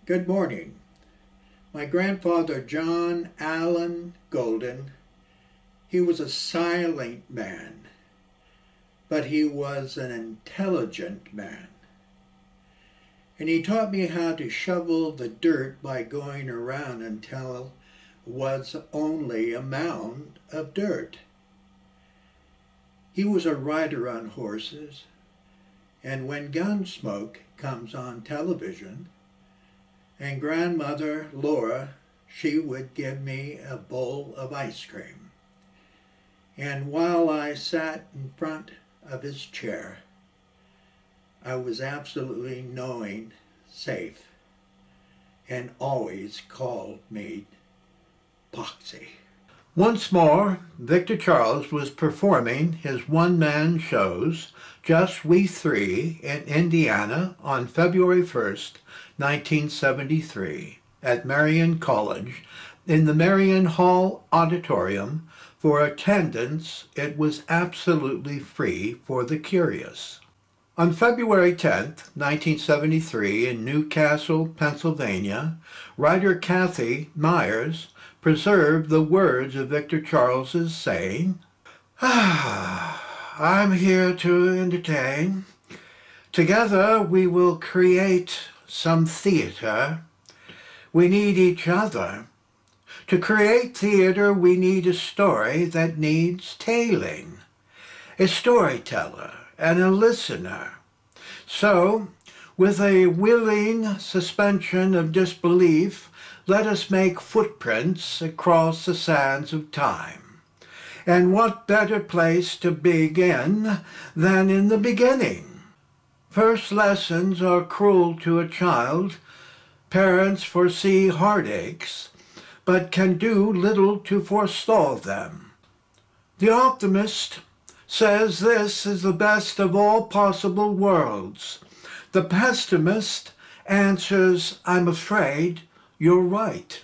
Good morning. My grandfather, John Allen Golden, he was a silent man, but he was an intelligent man. And he taught me how to shovel the dirt by going around until it was only a mound of dirt. He was a rider on horses, and when Gunsmoke comes on television, and grandmother Laura, she would give me a bowl of ice cream. And while I sat in front of his chair, I was absolutely knowing safe and always called me Poxy. Once more, Victor Charles was performing his one-man shows, Just We Three, in Indiana on February 1st, 1973, at Marian College in the Marian Hall auditorium. For attendance, it was absolutely free for the curious. On February 10th, 1973, in Newcastle, Pennsylvania, writer Kathy Myers preserved the words of Victor Charles's saying, I'm here to entertain. Together we will create some theater. We need each other. To create theater, we need a story that needs tailing, a storyteller and a listener. So, with a willing suspension of disbelief, let us make footprints across the sands of time. And what better place to begin than in the beginning? First lessons are cruel to a child. Parents foresee heartaches, but can do little to forestall them. The optimist says this is the best of all possible worlds. The pessimist answers, I'm afraid you're right.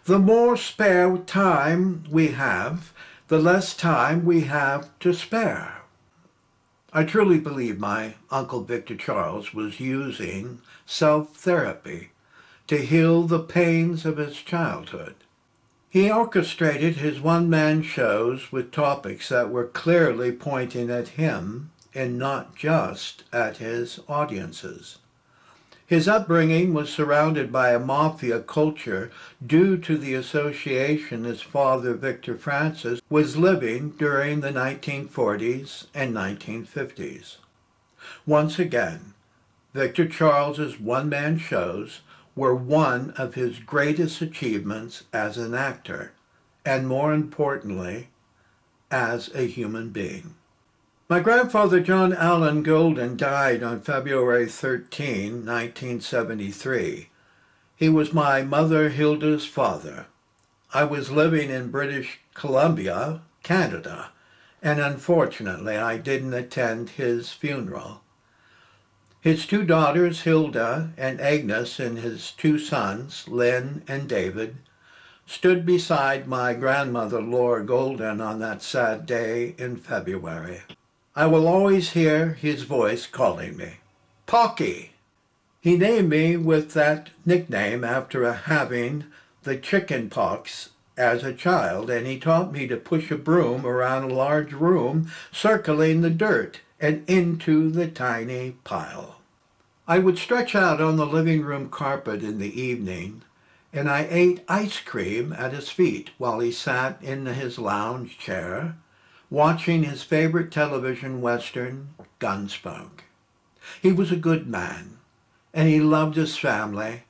The more spare time we have, the less time we have to spare. I truly believe my Uncle Victor Charles was using self-therapy to heal the pains of his childhood. He orchestrated his one-man shows with topics that were clearly pointing at him and not just at his audiences. His upbringing was surrounded by a mafia culture due to the association his father, Victor Francis, was living during the 1940s and 1950s. Once again, Victor Charles's one-man shows were one of his greatest achievements as an actor, and more importantly, as a human being. My grandfather, John Allen Golden, died on February 13, 1973. He was my mother Hilda's father. I was living in British Columbia, Canada, and unfortunately I didn't attend his funeral. His two daughters, Hilda and Agnes, and his two sons, Lynn and David, stood beside my grandmother, Laura Golden, on that sad day in February. I will always hear his voice calling me, Pocky. He named me with that nickname after having the chicken pox as a child, and he taught me to push a broom around a large room, circling the dirt and into the tiny pile. I would stretch out on the living room carpet in the evening, and I ate ice cream at his feet while he sat in his lounge chair, watching his favorite television western, Gunsmoke. He was a good man, and he loved his family,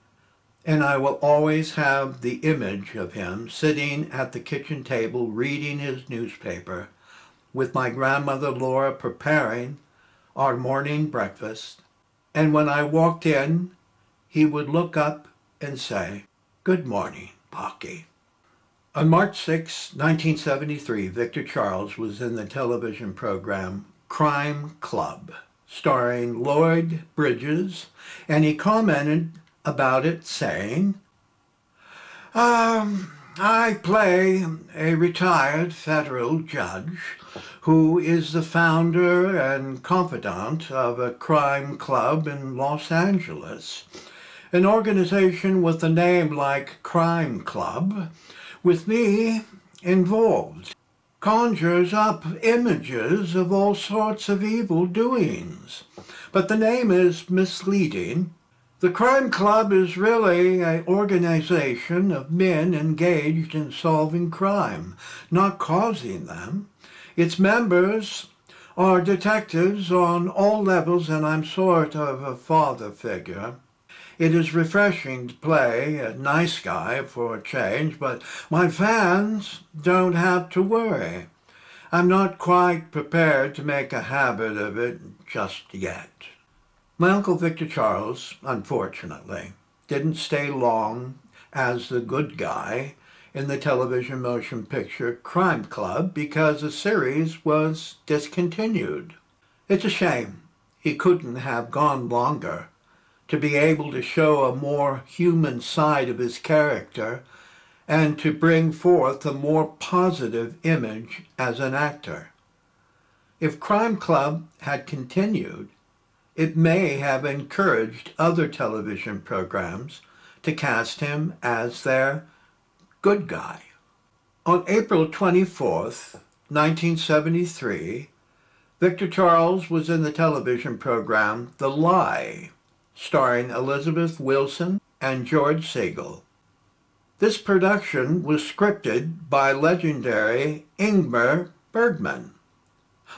and I will always have the image of him sitting at the kitchen table reading his newspaper, with my grandmother Laura preparing our morning breakfast, and when I walked in, he would look up and say, Good morning, Pocky. On March 6, 1973, Victor Charles was in the television program Crime Club, starring Lloyd Bridges, and he commented about it saying, I play a retired federal judge who is the founder and confidant of a crime club in Los Angeles. An organization with a name like Crime Club, with me involved, conjures up images of all sorts of evil doings. But the name is misleading. The Crime Club is really an organization of men engaged in solving crime, not causing them. Its members are detectives on all levels, and I'm sort of a father figure. It is refreshing to play a nice guy for a change, but my fans don't have to worry. I'm not quite prepared to make a habit of it just yet. My Uncle Victor Charles, unfortunately, didn't stay long as the good guy in the television motion picture Crime Club because the series was discontinued. It's a shame he couldn't have gone longer to be able to show a more human side of his character and to bring forth a more positive image as an actor. If Crime Club had continued, it may have encouraged other television programs to cast him as their good guy. On April 24th, 1973, Victor Charles was in the television program The Lie, starring Elizabeth Wilson and George Segal. This production was scripted by legendary Ingmar Bergman.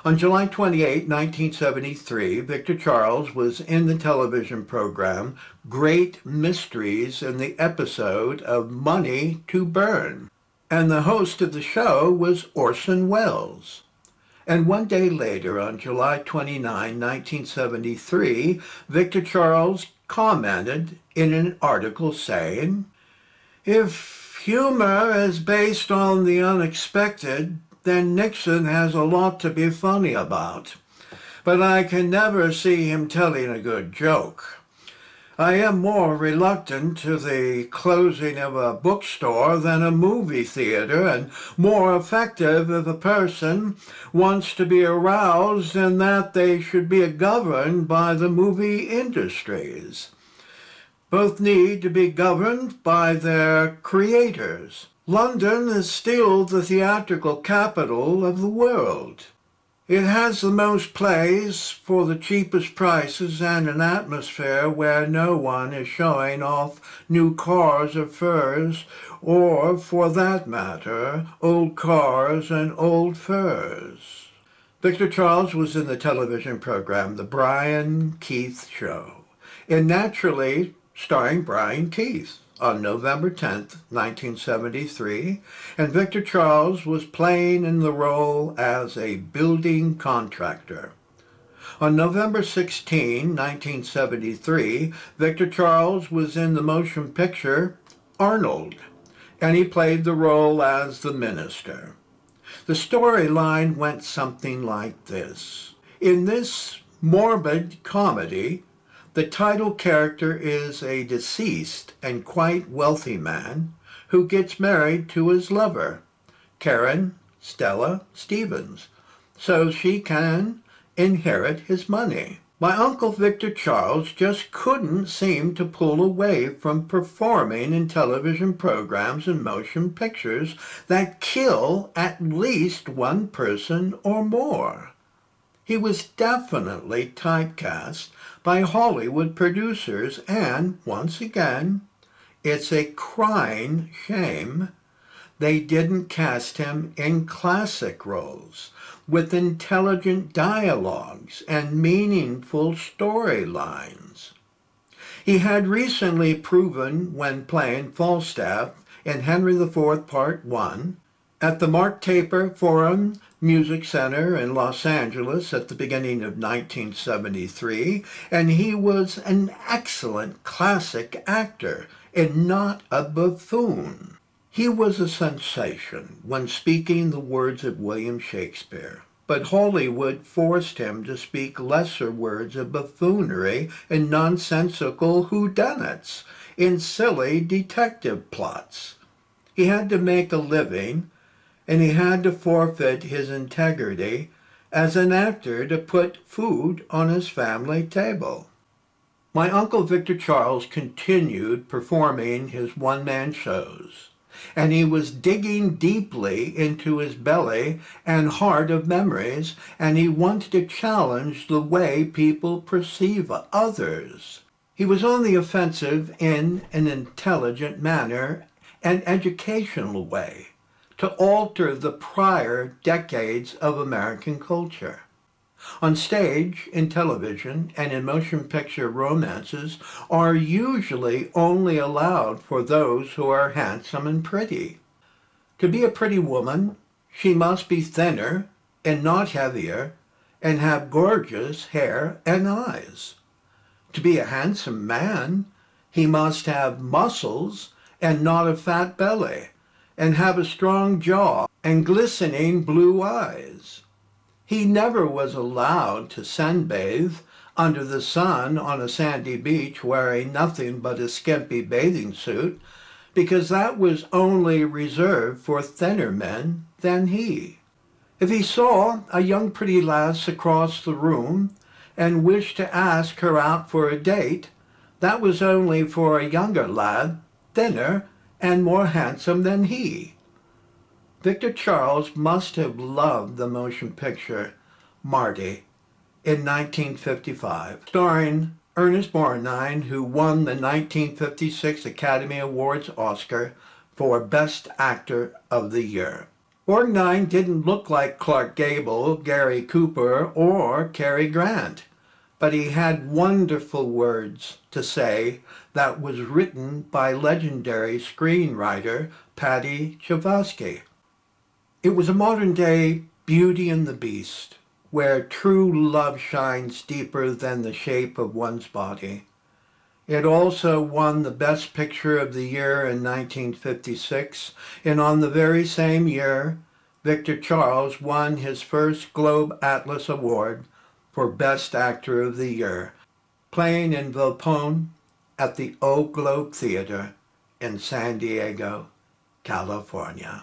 On July 28, 1973, Victor Charles was in the television program Great Mysteries in the episode of Money to Burn, and the host of the show was Orson Welles. And one day later, on July 29, 1973, Victor Charles commented in an article saying, "If humor is based on the unexpected, then Nixon has a lot to be funny about. But I can never see him telling a good joke. I am more reluctant to the closing of a bookstore than a movie theater, and more effective if a person wants to be aroused in that they should be governed by the movie industries. Both need to be governed by their creators. London is still the theatrical capital of the world. It has the most plays for the cheapest prices and an atmosphere where no one is showing off new cars or furs, or, for that matter, old cars and old furs." Victor Charles was in the television program The Brian Keith Show, and naturally starring Brian Keith, on November 10th, 1973, and Victor Charles was playing in the role as a building contractor. On November 16, 1973, Victor Charles was in the motion picture Arnold, and he played the role as the minister. The storyline went something like this. In this morbid comedy, the title character is a deceased and quite wealthy man who gets married to his lover, Karen Stella Stevens, so she can inherit his money. My Uncle Victor Charles just couldn't seem to pull away from performing in television programs and motion pictures that kill at least one person or more. He was definitely typecast by Hollywood producers, and once again, it's a crying shame they didn't cast him in classic roles with intelligent dialogues and meaningful storylines. He had recently proven when playing Falstaff in Henry IV Part 1 at the Mark Taper Forum Music Center in Los Angeles at the beginning of 1973, and he was an excellent classic actor and not a buffoon. He was a sensation when speaking the words of William Shakespeare, but Hollywood forced him to speak lesser words of buffoonery and nonsensical whodunits in silly detective plots. He had to make a living, and he had to forfeit his integrity as an actor to put food on his family table. My uncle Victor Charles continued performing his one-man shows, and he was digging deeply into his belly and heart of memories, and he wanted to challenge the way people perceive others. He was on the offensive in an intelligent manner and educational way to alter the prior decades of American culture. On stage, in television, and in motion picture, romances are usually only allowed for those who are handsome and pretty. To be a pretty woman, she must be thinner and not heavier and have gorgeous hair and eyes. To be a handsome man, he must have muscles and not a fat belly, and have a strong jaw and glistening blue eyes. He never was allowed to sunbathe under the sun on a sandy beach wearing nothing but a skimpy bathing suit, because that was only reserved for thinner men than he. If he saw a young pretty lass across the room and wished to ask her out for a date, that was only for a younger lad, thinner and more handsome than he. Victor Charles must have loved the motion picture Marty in 1955, starring Ernest Borgnine, who won the 1956 Academy Awards Oscar for Best Actor of the Year. Borgnine didn't look like Clark Gable, Gary Cooper, or Cary Grant, but he had wonderful words to say that was written by legendary screenwriter Paddy Chayefsky. It was a modern-day Beauty and the Beast, where true love shines deeper than the shape of one's body. It also won the Best Picture of the Year in 1956, and on the very same year, Victor Charles won his first Globe Atlas Award for Best Actor of the Year, playing in Volpone at the Old Globe Theater in San Diego, California.